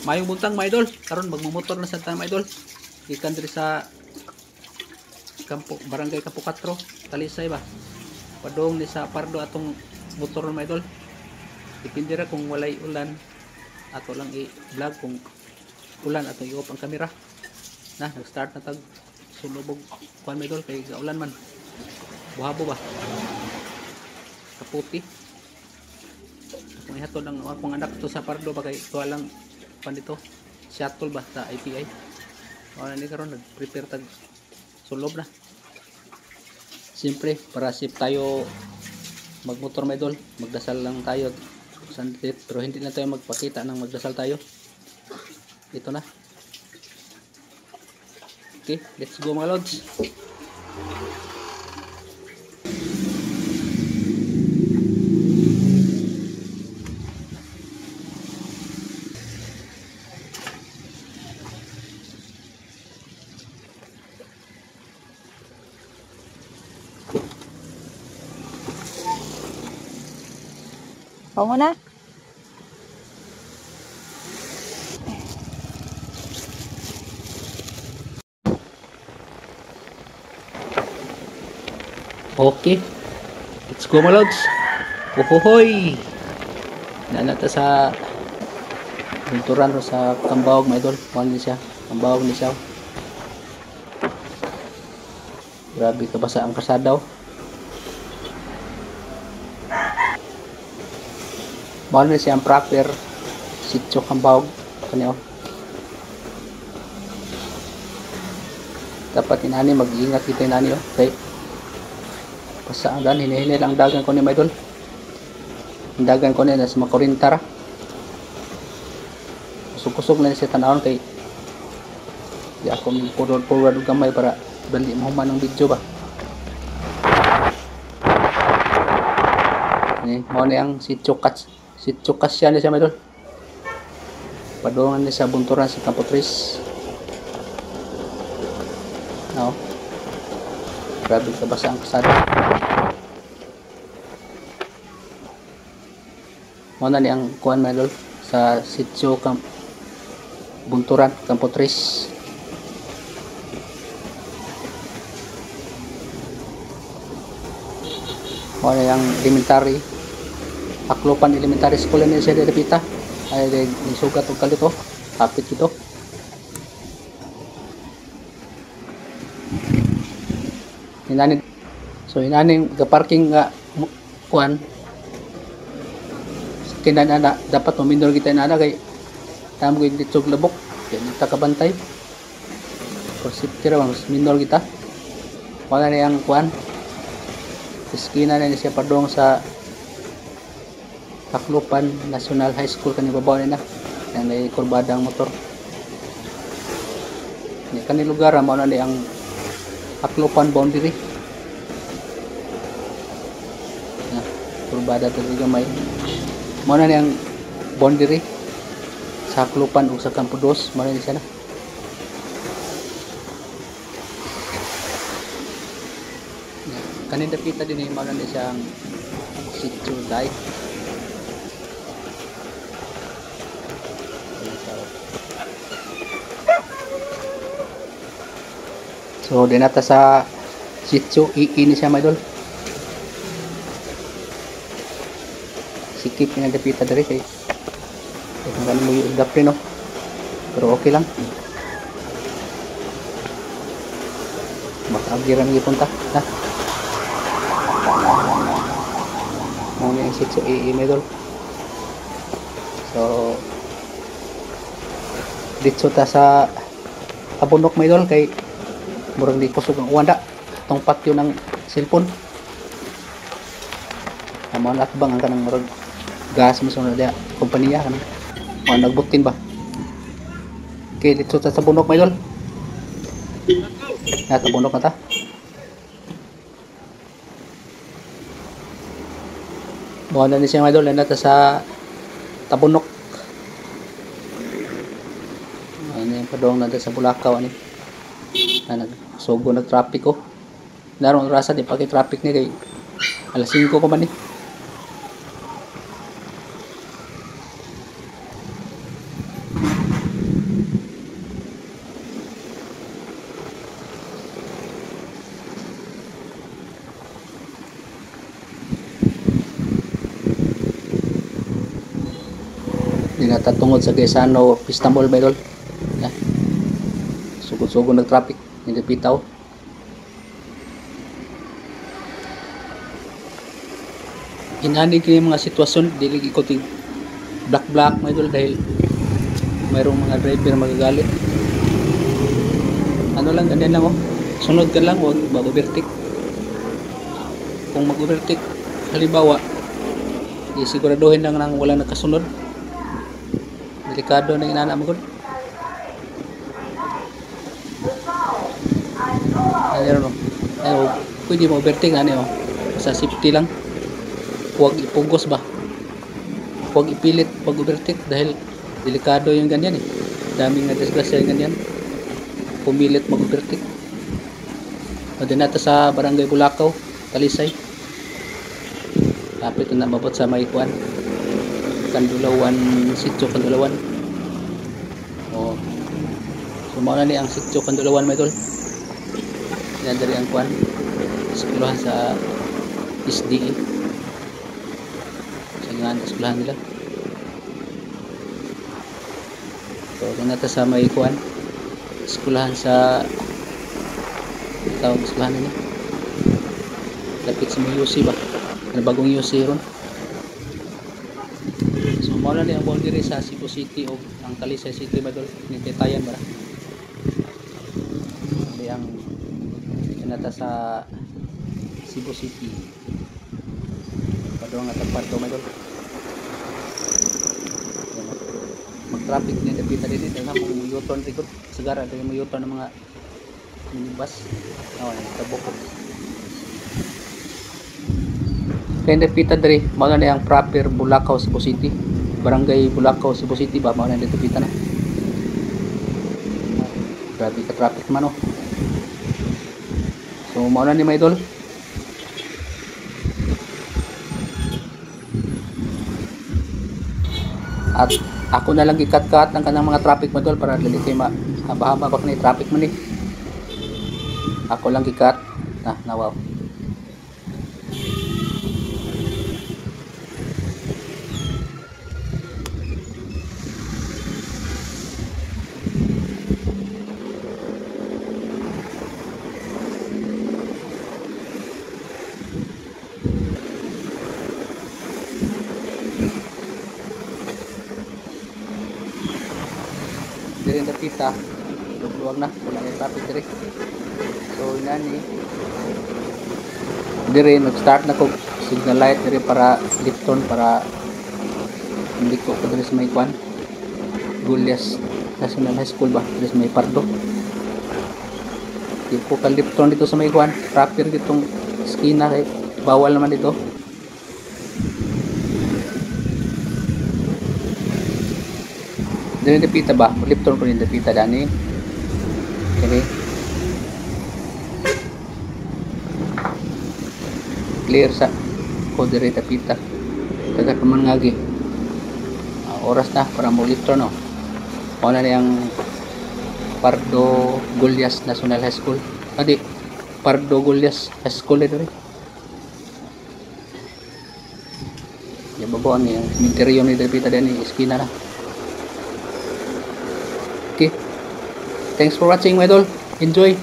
Mayong buntang mga idol, karon magmumotor na sa tayo mga idol. Gikan diri sa Kampo, Barangay Kampo 4, Talisay ba. Padong ni sa Pardo atong motor mga idol. Depende ra kung walay ulan ato lang i-vlog kung ulan ato i-off ang kamera. Na nag-start na tag sunubog kuan mga idol kay gaulan man. Buhabo ba. Kaputi. Kung ihatod ang akong anak to sa Pardo ba kay tuwa lang pan dito shuttle ba sa IPI. Wala ni karon nag-prepare tag sulob na. Siyempre para safe tayo magmotor mga idol, magdasal lang tayo sunset, pero hindi na tayo magpakita ng magdasal tayo. Ito na. Okay, let's go mga lods. Ako muna. Okay, let's go mga lods. Uhuhoy! Nanata sa bunturan sa Kambawag mga idol. Kuhan niya siya. Kambawag niya siya. Grabe kabasa ang kasadaw. Mahal na siya ang proper sityo Kambawag. Kanyo. Dapat inani mag-iingat kita inani. Okay. Basta ang daan, hinihinil ang dagan ko ni Maidol. Ang dagan ko ni nasa makorintara. Kusog-kusog na siya tanawon kay di ako forward gamay para dali mahuman ng video ba. Ini mo na ang si Chukas siya na siya Maidol. Padungan niya sa bunturan sa Kampo 3. No. Grabe kabasa ang kasada. Muna ni ang kuhan mga idol sa sitio Bunturan, Kampo 3. Muna yung elementary Aklopan Elementary School na siya direpita. Ay nisugat og kalito. Kapit ito. Inani, so inaning ga-parking nga kuan kinana dapat mamindol kita inana kay tamo gyud ditsog labok kay kita kabantay for safety ra mas mindol kita. Wala na yang kuan iskina na siya padong sa Aklopan National High School kani babaw na yang may kurbada ang motor ni kani lugar mao na ni ang Aklopan boundary. Kurbada to gamay. Mao na niyang boundary sa Aklopan ug sa Kampo 2, mao ni siya na. Kanin dapita din mao na ni siya ang sitio dai. So dinata sa sitio ini siya mga idol. Sikip nga dapita diri kay ang mo yung dapre no. Pero okay lang. Makagiran gi punta na. Mo ni sitio mga idol. So dito ta sa abunok mga idol kay murag di kusog ang uwanda tong patio ng cellphone. Amo na bang ang kanang murag gas mo sunod dia kompanya kan. Mo nagbutin ba. Okay, dito sa bunok mga idol. Na ta bunok na ta. Mo na ni siya mga idol na ta sa tabunok. Ano yung padong na sa Bulacau ani. Na nagsugo na traffic ko. Narong rasa di pa kay traffic ni kay alas 5 ko man ni. natatungod sa Quezano Istanbul ba idol. Yeah. Sugod-sugod nag traffic hindi pitaw. Inani kini mga sitwasyon dili ikuti black mga idol dahil mayroong mga driver magagalit. Ano lang ganyan lang oh. Sunod ka lang, huwag mag-overtake. Kung mag-overtake, halimbawa, isiguraduhin lang nang wala nakasunod. Delikado na inana mo gud. Ano pwede mo overtake ano sa safety lang. Huwag ipugos ba. Huwag ipilit pag-overtake dahil delikado yung ganyan eh. Daming na disgrasya yung ganyan. Pumilit mag-overtake. Doon natin sa Barangay Bulacau, Talisay. Kapit na mabot sa Maikuan. Kandulawan, Sitio Kandulawan. O, sumala ni ang Sitio Kandulawan, may tol. Yan dari ang kuan. Eskulahan sa SDE. Sa nga eskulahan nila. So, doon natin sa Maikuan. Eskulahan sa tawag eskulahan nila. Lapit sa may UC ba? Ano bagong UC ron? So, mawala na yung boundary sa Cebu City o ang Talisay City ba doon? Nititayan ba? Hindi ang pinata sa Cebu City. Padong at ang parto ba doon? Mag-traffic na napita din dito. Kung U-turn record, sigara ito yung U-turn ng mga minibus. Tabok ko. Kaya napita dari, mga na yung proper Bulacau, Cebu City. Barangay Bulacau, Cebu City ba? Mga na dito pita na. Grabe ka traffic man oh. So, mga na ni mga idol. At ako na lang ikat-kat ng kanang mga traffic mga idol para dali kayo mahaba-haba pa kanay traffic man eh. Ako lang ikat. Wow. Dire na pita. Luwag na, wala na traffic dire. So inani. Dire nag-start na ko signal light dire para left turn para hindi ko pa dire sa may kwan. Gulyas National High School ba? Dire sa may Pardo. Di ko ka left turn dito sa may kwan. Traffic ditong skina kay bawal naman dito. Dili dipita ba? Left turn ko din dipita dani. Okay. Clear sa ko diri dipita. Daga man ngagi. Oras na para mo left turn no. Wala na yang Pardo Gulyas National High School. Adi Pardo Gulyas High School dito rin. Ya babo ni ang cemetery ni dipita dani eskina na. Okay. Thanks for watching, my idol. Enjoy.